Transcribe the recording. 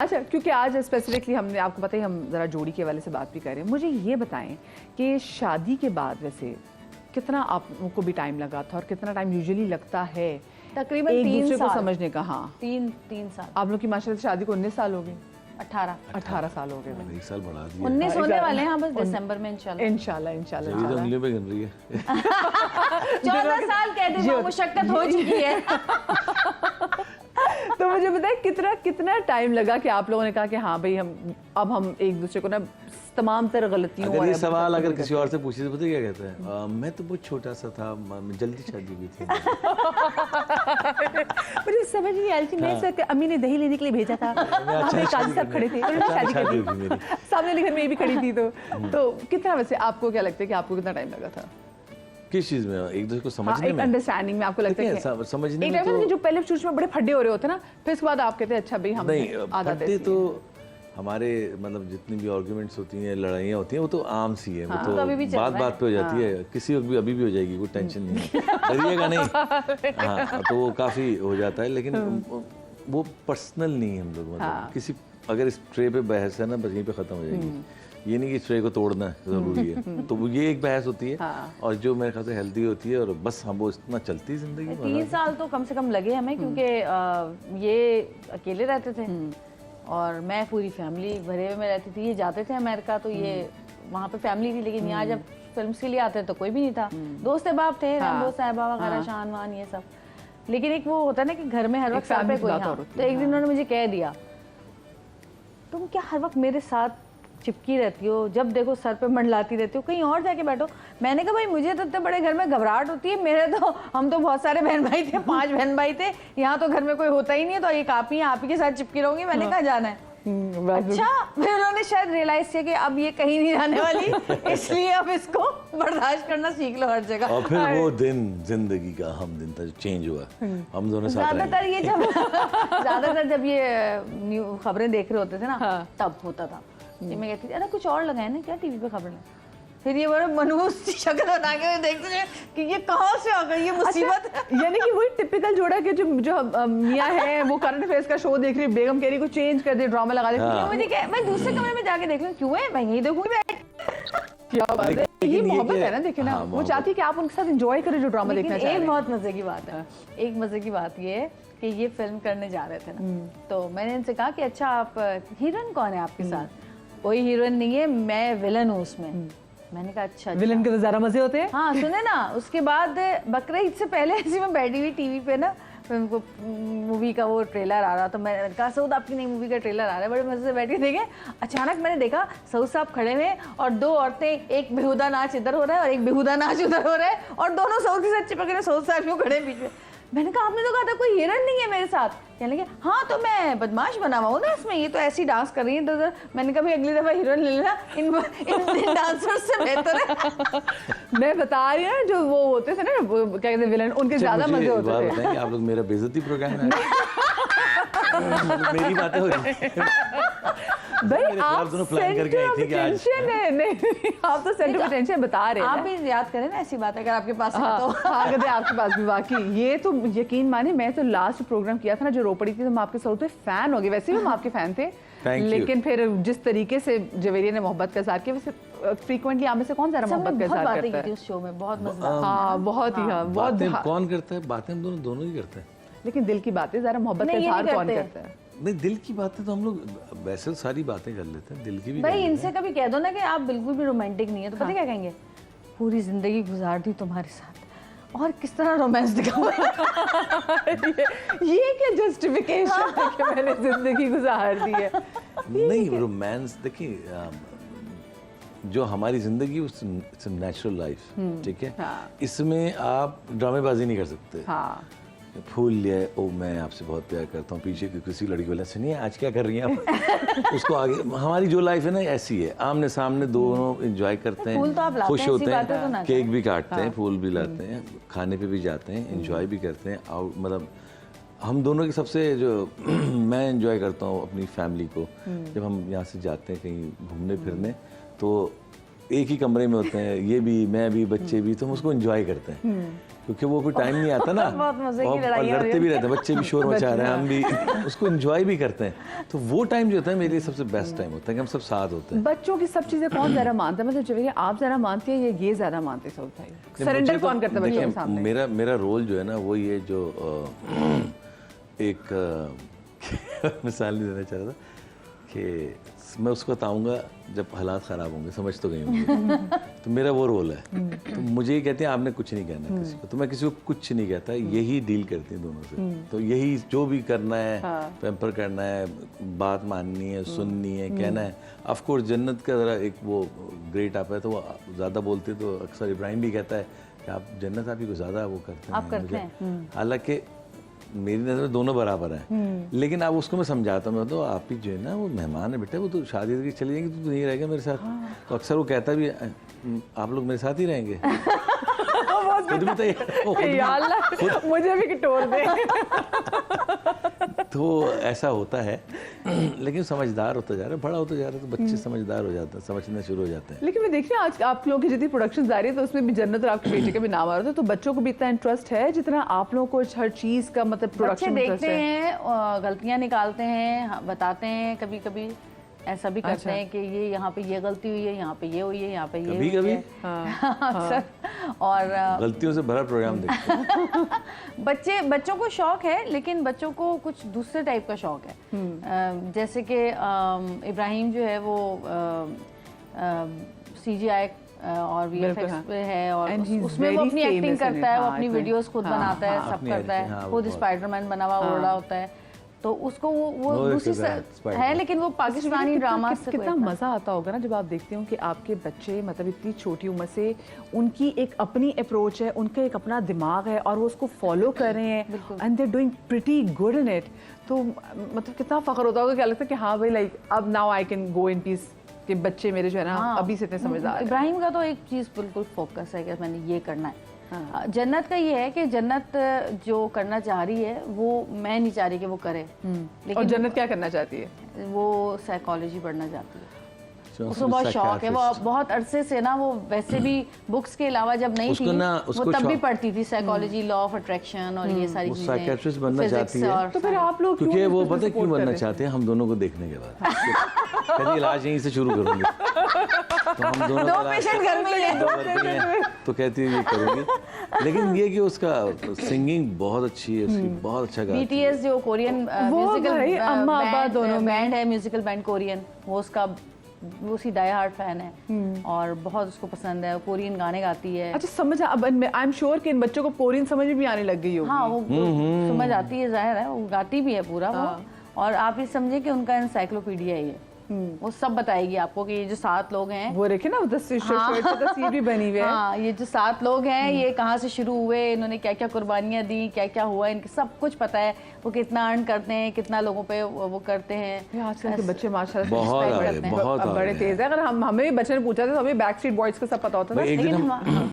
अच्छा, क्योंकि आज स्पेसिफिकली हमने आपको पता ही हम ज़रा जोड़ी के हवाले से बात भी कर रहे हैं, मुझे ये बताएं कि शादी के बाद वैसे कितना आपको भी टाइम लगा था और कितना टाइम यूजुअली लगता है तकरीबन एक 3 दूसरे को साल समझने का? हाँ, तीन साल। आप लोग की माशाल्लाह से शादी को 19 साल हो गए, 18 साल हो गए। एक साल बढ़ा दिया। 19 होने वाले हैं, हाँ, बस दिसंबर में इंशाल्लाह। इंशाल्लाह अभी तो उंगलियों पे गिन रही है। 14 साल कह दे, मुशक्कत हो चुकी है। तो मुझे बताए कितना टाइम लगा कि आप लोगों ने कहा कि हाँ भाई हम एक दूसरे को ना तमाम तरह गलतियों अगर ये सवाल अगर किसी और से पूछे तो पता क्या कहते हैं, मैं तो बहुत छोटा सा था, जल्दी शादी हुई थी। मुझे समझ नहीं आई थी, मैं अम्मी ने दही लेने के लिए भेजा था, काजी साहब खड़े थे, शादी कर दी, सामने घर में ये भी खड़ी थी। तो कितना वैसे आपको क्या लगता है कि आपको कितना टाइम लगा था किस चीज में? एक दूसरे को समझने में, अंडरस्टैंडिंग में आपको लगता है कि समझने में तो जो पहले शुरू में बड़े फड्डे हो रहे होते ना, फिर उसके बाद आप कहते हैं अच्छा भाई हम फड्डे तो हमारे मतलब जितनी भी आर्ग्यूमेंट्स होती हैं, लड़ाइयाँ होती हैं, वो तो आम सी है। वो तो बात पे हो जाती है, किसी वक्त भी अभी भी हो जाएगी, कोई टेंशन नहीं है, डरिएगा नहीं। हाँ, तो वो काफ़ी हो जाता है, लेकिन वो पर्सनल नहीं है हम लोग, मतलब किसी अगर इस ट्रे पे बहस है ना, बस यहीं पे ख़त्म हो जाएगी। ये नहीं कि ट्रे को तोड़ना ज़रूरी है, तो ये एक बहस होती है और जो मेरे ख्याल से हेल्दी होती है, और बस हम वो इतना चलती है ज़िंदगी। 3 साल तो कम से कम लगे हमें, क्योंकि ये अकेले रहते थे और मैं पूरी फैमिली भरे में रहती थी। ये जाते थे अमेरिका, तो ये वहाँ पे फैमिली थी, लेकिन यहाँ जब फिल्म्स के लिए आते तो कोई भी नहीं था। दोस्त अहबाब थे, दोस्त साहबा वगैरह, शान वान ये सब, लेकिन एक वो होता है ना कि घर में हर वक्त सर पे कोई। तो एक दिन उन्होंने मुझे कह दिया, तुम क्या हर वक्त मेरे साथ चिपकी रहती हो, जब देखो सर पे मंडलाती रहती हो, कहीं और जाके बैठो। मैंने कहा भाई मुझे तो इतने बड़े घर में घबराहट होती है, मेरे तो हम तो बहुत सारे बहन भाई थे, 5 बहन भाई थे, यहाँ तो घर में कोई होता ही नहीं है, तो एक आप ही के साथ चिपकी रहूंगी, मैंने कहा जाना है। अच्छा, फिर उन्होंने शायद रियलाइज किया कि अब ये कहीं नहीं जाने वाली, इसलिए अब इसको बर्दाश्त करना सीख लो हर जगह। और फिर वो दिन जिंदगी का हम दिन था जो चेंज हुआ, हम दोनों साथ ज्यादातर जब ये खबरें देख रहे होते थे ना, तब होता था। ये मैं कहती थी अरे कुछ और लगाए ना क्या टीवी पे खबर, फिर ये बड़ा मनहूस शक्ल बना के देखते थे कि ये कहाँ से आ गई ये मुसीबत। यानी कि वही टिपिकल जोड़ा के जो मियाँ है वो करंट अफेयर्स का शो देख रही है, बेगम कह रही को चेंज कर दे, ड्रामा लगा दे। मुझे मैं दूसरे कमरे में जाके देख लूं, क्यों है मैं यही देखूंगी। क्या बात है, ये मोहब्बत है ना, देखे ना, वो चाहती है कि आप उनके साथ एंजॉय करें जो ड्रामा देखना चाह रहे हैं। एक बहुत मजे की बात है, एक मजे की बात ये है कि ये फिल्म करने जा रहे थे ना, तो मैंने इनसे कहा कि अच्छा आप हीरोइन कौन है आपके साथ? कोई हीरोइन नहीं है, मैं विलन हूँ उसमें। मैंने कहा अच्छा, विलन के तो ज़्यादा मजे होते हैं। हाँ सुने ना, उसके बाद बकरा ईद से पहले ऐसी मैं बैठी हुई टीवी पे ना, मूवी का वो ट्रेलर आ रहा, तो मैंने कहा सऊद आपकी नई मूवी का ट्रेलर आ रहा है, बड़े मजे से बैठी देखे। अचानक मैंने देखा सऊद साहब खड़े हुए और 2 औरतें, एक बेहुदा नाच इधर हो रहा है और एक बेहुदा नाच उधर हो रहा है, और दोनों सऊद के साथ चिपक रहे, सऊद साहब क्यों खड़े बीच में। मैंने कहा आपने तो कहा था कोई हीरोइन नहीं है मेरे साथ। कहने लगे हाँ तो मैं बदमाश बना हुआ हूँ ना इसमें, ये तो ऐसी डांस कर रही है इधर। मैंने कहा भाई अगली दफा हीरोइन ले लेना, इन डांसर्स से बेहतर है। मैं बता रही हूँ जो वो होते थे ना, क्या कहते हैं विलन, उनके ज्यादा मजे होते थे। आप लोग मेरा बेइज्जती प्रोग्राम है। मेरी बातें हो रही भाई आप सेंटर ऑफ अटेंशन है। नहीं आप तो सेंटर ऑफ अटेंशन बता रहे हैं। आप भी याद करें ना ऐसी बात अगर आपके पास है तो। अगर आपके पास भी वाकई ये तो यकीन माने, मैं तो लास्ट प्रोग्राम किया था ना जो रो पड़ी थी, तो हम आपके साथ फैन हो गए। वैसे भी हम आपके फैन थे, लेकिन फिर जिस तरीके से जवेरिया ने मोहब्बत का इज़हार किया, वैसे फ्रीक्वेंटली आप में से कौन ज़्यादा मोहब्बत का इज़हार करता है? उस शो में बहुत मजा। हाँ बहुत ही, हाँ बहुत। कौन करता है बातें? हम दोनों ही करते हैं, लेकिन दिल की बातें ज़रा मोहब्बत का इज़हार कौन करता है? नहीं, दिल की बातें तो हम लोग वैसे सारी बातें कर लेते हैं, दिल की भी। भाई इनसे कभी कह दो ना कि आप बिल्कुल भी रोमांटिक नहीं है, तो पता क्या कहेंगे, पूरी जिंदगी गुजार दी तुम्हारे साथ और किस तरह रोमांस दिखा। ये क्या जस्टिफिकेशन है कि मैंने जिंदगी गुजार दी है? नहीं, रोमांस देखिए, जो हमारी जिंदगी इट्स नेचुरल लाइफ, ठीक है, इसमें आप ड्रामेबाजी नहीं कर सकते। हाँ, फूल लिए, ओ मैं आपसे बहुत प्यार करता हूँ, पीछे किसी लड़की बोला सुनिए आज क्या कर रही हैं आप। उसको आगे, हमारी जो लाइफ है ना ऐसी है, आमने सामने दोनों एंजॉय करते हैं, तो खुश होते हैं, केक भी काटते हैं, फूल भी लाते हैं, खाने पे भी जाते हैं, एंजॉय भी करते हैं। और मतलब हम दोनों की सबसे जो मैं एंजॉय करता हूँ अपनी फैमिली को, जब हम यहाँ से जाते हैं कहीं घूमने फिरने, तो एक ही कमरे में होते हैं, ये भी, मैं भी, बच्चे भी, तो हम उसको एंजॉय करते हैं क्योंकि वो कोई टाइम नहीं आता ना। बहुत मजे की और लड़ाइयाँ लड़ते भी रहते हैं, बच्चे भी शोर मचा रहे हैं, हम भी उसको एंजॉय भी करते हैं। तो वो टाइम जो होता है मेरे लिए सबसे बेस्ट टाइम होता है कि हम सब साथ होते हैं। बच्चों की सब चीजें कौन ज्यादा मानता है? मतलब जवेरिया आप ज्यादा मानती है या ये ज्यादा मानते हैं सऊद भाई? सरेंडर कौन करता है बच्चों के सामने? मेरा रोल जो है ना वो ये जो एक मिसाल नहीं देना चाह रहा था कि मैं उसको बताऊंगा जब हालात ख़राब होंगे, समझ तो गई होंगे। तो मेरा वो रोल है। तो मुझे ये कहते हैं आपने कुछ नहीं कहना किसी को, तो मैं किसी को कुछ नहीं कहता, यही डील करती हूँ दोनों से। तो यही जो भी करना है, पैम्पर करना है, बात माननी है, सुननी है, कहना है। ऑफ कोर्स जन्नत का ज़रा एक वो ग्रेट आप है तो वो ज़्यादा बोलते, तो अक्सर इब्राहिम भी कहता है कि आप जन्नत आप ही को ज़्यादा वो करते हैं। हालांकि मेरी नज़र में दोनों बराबर हैं, लेकिन अब उसको मैं समझाता हूँ, तो आप ही जो है ना वो मेहमान है बेटा, वो तो शादी करके चली जाएंगी, तो नहीं रहेगा मेरे साथ। तो अक्सर वो कहता भी आप लोग मेरे साथ ही रहेंगे। खुद बताइए, मुझे भी टोर दे। तो ऐसा होता है, लेकिन समझदार होता जा रहा है, बड़ा होता जा रहा है, तो बच्चे समझदार हो जाते हैं, समझना शुरू हो जाते हैं। लेकिन मैं देख रही हूँ आज आप लोगों की जितनी प्रोडक्शन जा रही है तो उसमें भी जन्नत और आपके बेटे का भी नाम आ रहा था, तो बच्चों को भी इतना इंटरेस्ट है जितना आप लोगों को हर चीज का मतलब प्रोडक्शन देखते हैं, गलतियां निकालते हैं, बताते हैं, कभी कभी ऐसा भी करते हैं कि ये यहाँ पे ये गलती हुई है, यहाँ पे ये हुई है, यहाँ पे ये कभी कभी अक्सर। और गलतियों से भरा प्रोग्राम देखते हैं। बच्चों को शौक है, लेकिन बच्चों को कुछ दूसरे टाइप का शौक है। जैसे कि इब्राहिम जो है वो CGI और VFX पे है, और उसमें वो अपनी एक्टिंग करता है, वो अपनी वीडियोस खुद बनाता है, सब करता है, खुद स्पाइडरमैन बना हुआ उड़ रहा होता है। तो उसको वो दूसरी है, लेकिन वो पाकिस्तानी ड्रामा से कितना मजा आता होगा ना जब आप देखते हो कि आपके बच्चे मतलब इतनी छोटी उम्र से उनकी एक अपनी अप्रोच है, उनका एक अपना दिमाग है और वो उसको फॉलो कर रहे हैं and they doing pretty good in it. तो मतलब कितना फख्र होता होगा, क्या लगता है कि हाँ भाई लाइक अब now I can go in peace, कि बच्चे मेरे जो है ना अभी से इतने समझदार। इब्राहिम का तो एक चीज़ बिल्कुल फोकस है कि मैंने ये करना है। जन्नत का ये है कि जन्नत जो करना चाह रही है वो मैं नहीं चाह रही कि वो करे, लेकिन और जन्नत क्या करना चाहती है? वो साइकोलॉजी पढ़ना चाहती है, उसको बहुत शौक है। वो बहुत अरसे से ना, वो वैसे भी बुक्स के अलावा जब नहीं थी वो तब भी पढ़ती थी साइकोलॉजी, लॉ ऑफ अट्रैक्शन और ये सारी चीजें। साइकियाट्रिस्ट बनना चाहती है। तो फिर आप लोग क्योंकि वो पता है क्यों बनना चाहते हैं, हम दोनों को देखने के बाद कहती इलाज यहीं से शुरू करूंगी, तो हम दोनों दो पेशेंट घर में ले, तो कहती है ये करूंगी। लेकिन ये कि उसका सिंगिंग बहुत अच्छी है, उसकी बहुत अच्छा गाती है। BTS जो कोरियन म्यूजिकल बैंड है, म्यूजिकल बैंड कोरियन, वो उसका वो उसी डाई हार्ड फैन है और बहुत उसको पसंद है, कोरियन गाने गाती है। अच्छा समझ, अब आई एम श्योर कि इन बच्चों को कोरियन समझ भी आने लग गई होगी। हाँ वो समझ आती है, जाहिर है, वो गाती भी है पूरा वो। और आप ये समझे कि उनका एनसाइक्लोपीडिया ही है, वो सब बताएगी आपको कि ये जो 7 लोग हैं, वो देखे ना तस्वीर भी बनी हुई है। हाँ, ये जो 7 लोग हैं ये कहाँ से शुरू हुए, इन्होंने क्या क्या कुर्बानियाँ दी, क्या क्या हुआ, इनके सब कुछ पता है। वो कितना अर्न करते हैं, कितना लोगों पे वो करते हैं। आजकल के बच्चे माशाल्लाह बहुत बड़े तेज है। अगर हमें भी बच्चे ने पूछा था तो हमें बैक स्ट्रीट बॉयज का सब पता होता था।